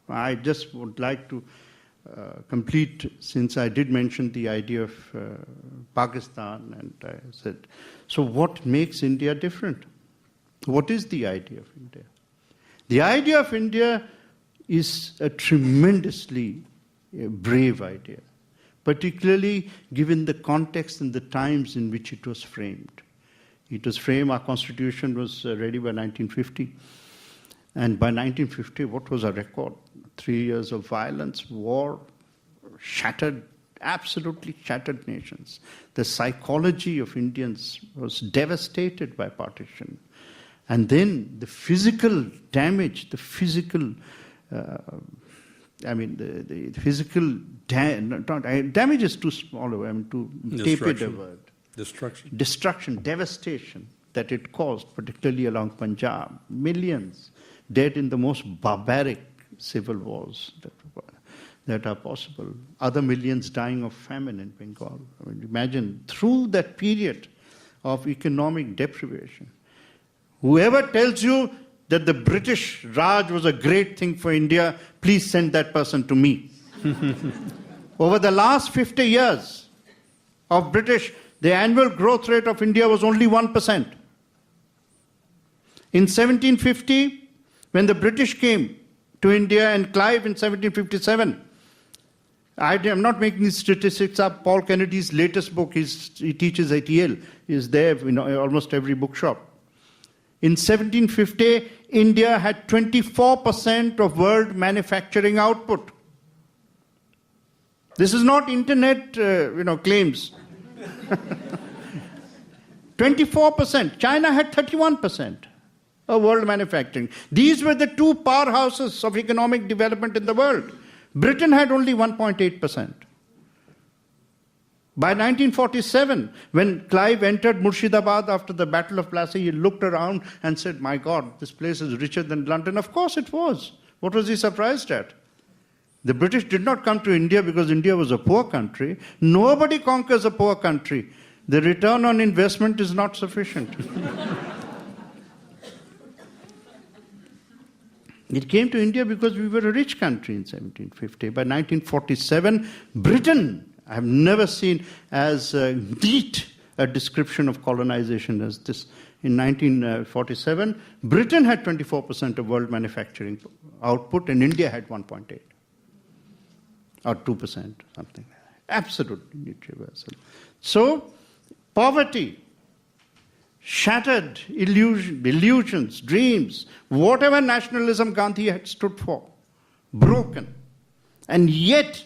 I just would like to complete, since I did mention the idea of Pakistan, and I said, so what makes India different? What is the idea of India? The idea of India is a tremendously brave idea, particularly given the context and the times in which it was framed. It was framed, our constitution was ready by 1950. And by 1950, what was our record? 3 years of violence, war, shattered, absolutely shattered nations. The psychology of Indians was devastated by partition. And then the physical damage, the physical, the physical damage is too small, too tapered a word. Destruction, devastation that it caused, particularly along Punjab. Millions dead in the most barbaric civil wars that are possible. Other millions dying of famine in Bengal. Imagine, through that period of economic deprivation, whoever tells you that the British Raj was a great thing for India, please send that person to me. Over the last 50 years of British, the annual growth rate of India was only 1%. In 1750, when the British came to India, and Clive in 1757, I am not making these statistics up. Paul Kennedy's latest book, he teaches at Yale, is there in almost every bookshop. In 1750, India had 24% of world manufacturing output. This is not internet, claims. 24%. China had 31% of world manufacturing. These were the two powerhouses of economic development in the world. Britain had only 1.8%. By 1947, when Clive entered Murshidabad after the Battle of Plassey, he looked around and said, my God, this place is richer than London. Of course it was. What was he surprised at? The British did not come to India because India was a poor country. Nobody conquers a poor country. The return on investment is not sufficient. It came to India because we were a rich country in 1750. By 1947, Britain, I have never seen as neat a description of colonization as this. In 1947, Britain had 24% of world manufacturing output, and India had 1.8. Or 2%, something like that. Absolutely universal. So, poverty, shattered illusions, dreams, whatever nationalism Gandhi had stood for, broken. And yet,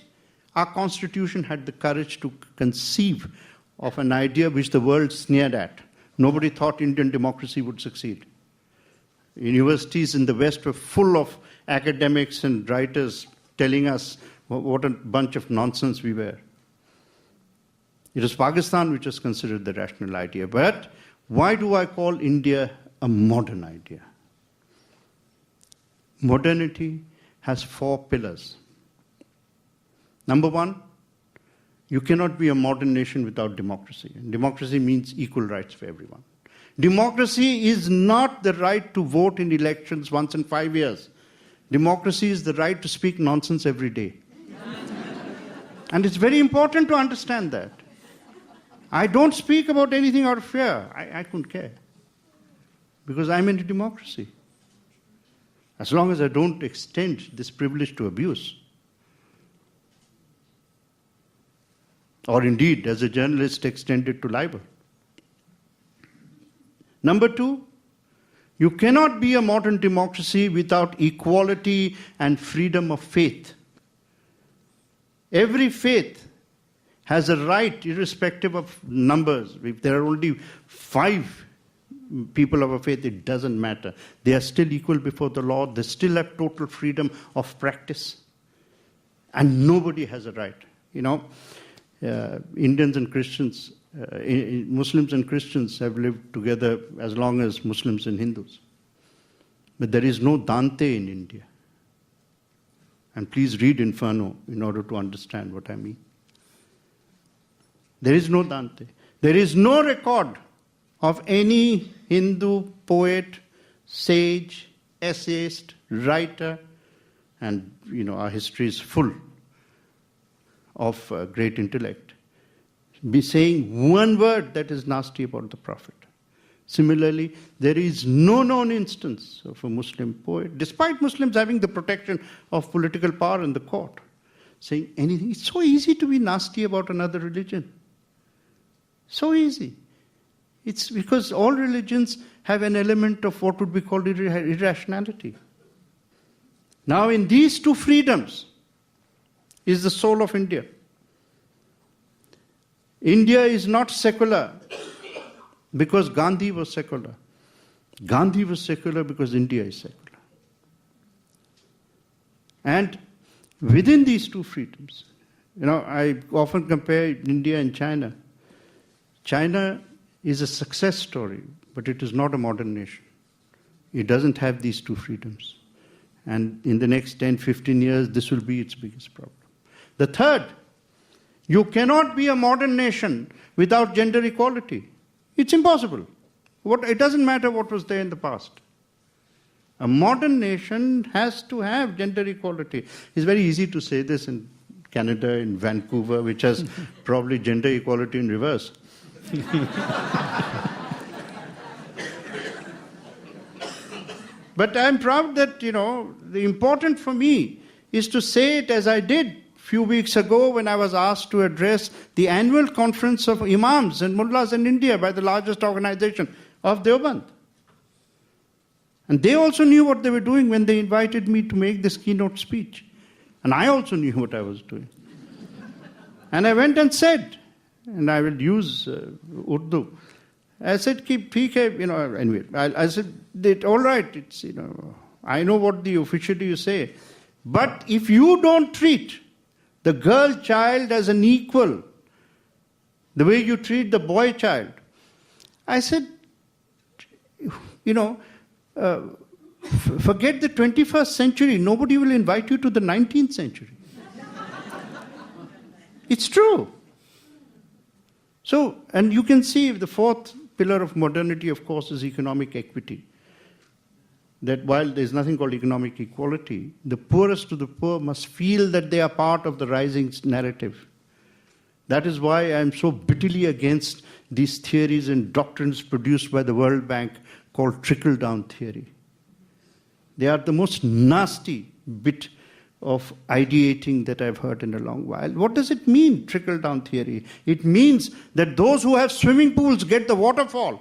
our constitution had the courage to conceive of an idea which the world sneered at. Nobody thought Indian democracy would succeed. Universities in the West were full of academics and writers telling us what a bunch of nonsense we were. It was Pakistan which was considered the rational idea. But why do I call India a modern idea? Modernity has 4 pillars. Number 1, you cannot be a modern nation without democracy. And democracy means equal rights for everyone. Democracy is not the right to vote in elections once in 5 years. Democracy is the right to speak nonsense every day. And it's very important to understand that. I don't speak about anything out of fear. I couldn't care. Because I'm in a democracy. As long as I don't extend this privilege to abuse. Or indeed, as a journalist, extend it to libel. Number 2, you cannot be a modern democracy without equality and freedom of faith. Every faith has a right, irrespective of numbers. If there are only 5 people of a faith, it doesn't matter. They are still equal before the law. They still have total freedom of practice. And nobody has a right. Indians and Christians, Muslims and Christians have lived together as long as Muslims and Hindus. But there is no Dante in India. And please read Inferno in order to understand what I mean. There is no Dante. There is no record of any Hindu poet, sage, essayist, writer, And, our history is full of great intellect, be saying one word that is nasty about the Prophet. Similarly, there is no known instance of a Muslim poet, despite Muslims having the protection of political power in the court, saying anything. It's so easy to be nasty about another religion. So easy. It's because all religions have an element of what would be called irrationality. Now, in these two freedoms is the soul of India. India is not secular because Gandhi was secular. Gandhi was secular because India is secular. And within these two freedoms, I often compare India and China. China is a success story, but it is not a modern nation. It doesn't have these two freedoms. And in the next 10, 15 years, this will be its biggest problem. The third, you cannot be a modern nation without gender equality. It's impossible. It doesn't matter what was there in the past. A modern nation has to have gender equality. It's very easy to say this in Canada, in Vancouver, which has probably gender equality in reverse. But I'm proud that, the important for me is to say it as I did a few weeks ago when I was asked to address the annual conference of imams and mullahs in India by the largest organization of Deoband. And they also knew what they were doing when they invited me to make this keynote speech. And I also knew what I was doing. And I went and said, and I will use Urdu, I said, anyway, I said, all right, it's, I know what officially you say, but if you don't treat the girl child as an equal, the way you treat the boy child, I said, forget the 21st century, nobody will invite you to the 19th century. It's true. So, and you can see the fourth pillar of modernity, of course, is economic equity. That while there's nothing called economic equality, the poorest of the poor must feel that they are part of the rising narrative. That is why I'm so bitterly against these theories and doctrines produced by the World Bank called trickle-down theory. They are the most nasty bit of ideating that I've heard in a long while. What does it mean, trickle-down theory? It means that those who have swimming pools get the waterfall,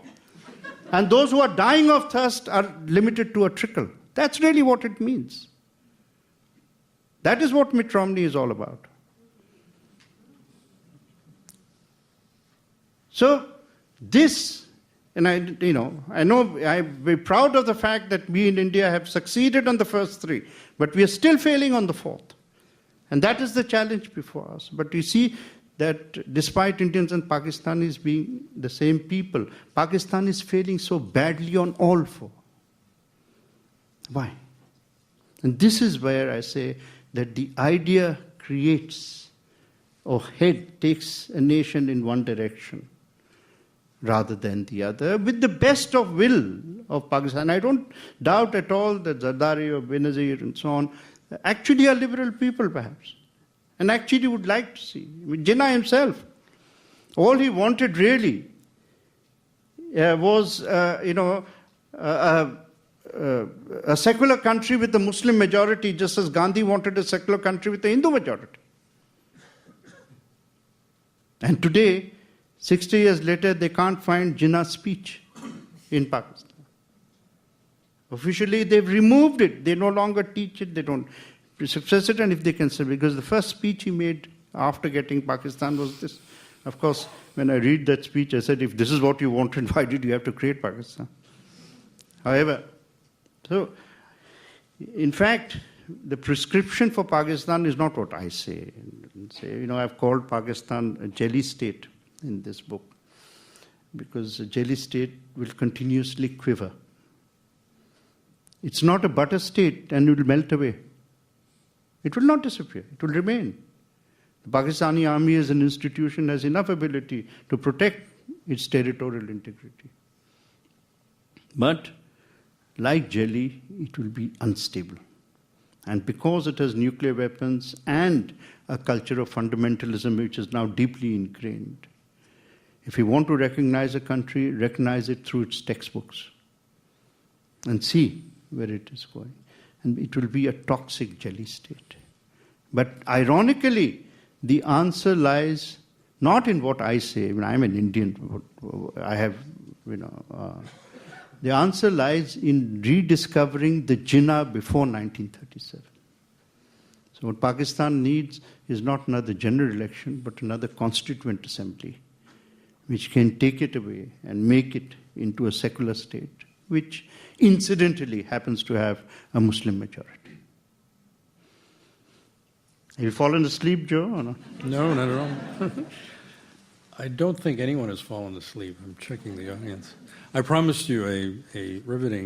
and those who are dying of thirst are limited to a trickle. That's really what it means. That is what Mitt Romney is all about. So this, and I know I'm very proud of the fact that we in India have succeeded on the first three, but we are still failing on the fourth. And that is the challenge before us. But you see that despite Indians and Pakistanis being the same people, Pakistan is failing so badly on all four. Why? And this is where I say that the idea creates or takes a nation in one direction rather than the other, with the best of will of Pakistan. I don't doubt at all that Zardari or Benazir and so on actually are liberal people, perhaps, and actually would like to see. I mean, Jinnah himself, all he wanted really was, a secular country with a Muslim majority, just as Gandhi wanted a secular country with a Hindu majority. And today, 60 years later, they can't find Jinnah's speech in Pakistan. Officially, they've removed it. They no longer teach it. They don't suppress it. And if they can say, because the first speech he made after getting Pakistan was this. Of course, when I read that speech, I said, if this is what you wanted, why did you have to create Pakistan? However, so, in fact, the prescription for Pakistan is not what I say. I've called Pakistan a jelly state in this book, because a jelly state will continuously quiver. It's not a butter state and it will melt away. It will not disappear. It will remain. The Pakistani army as an institution has enough ability to protect its territorial integrity. But like jelly, it will be unstable. And because it has nuclear weapons and a culture of fundamentalism which is now deeply ingrained, if you want to recognize a country, recognize it through its textbooks and see where it is going. And it will be a toxic jelly state. But ironically, the answer lies not in what I say. I mean, I'm an Indian. I have, the answer lies in rediscovering the Jinnah before 1937. So what Pakistan needs is not another general election, but another constituent assembly, which can take it away and make it into a secular state, which incidentally happens to have a Muslim majority. Have you fallen asleep, Joe, or not? No, not at all. I don't think anyone has fallen asleep. I'm checking the audience. I promised you a riveting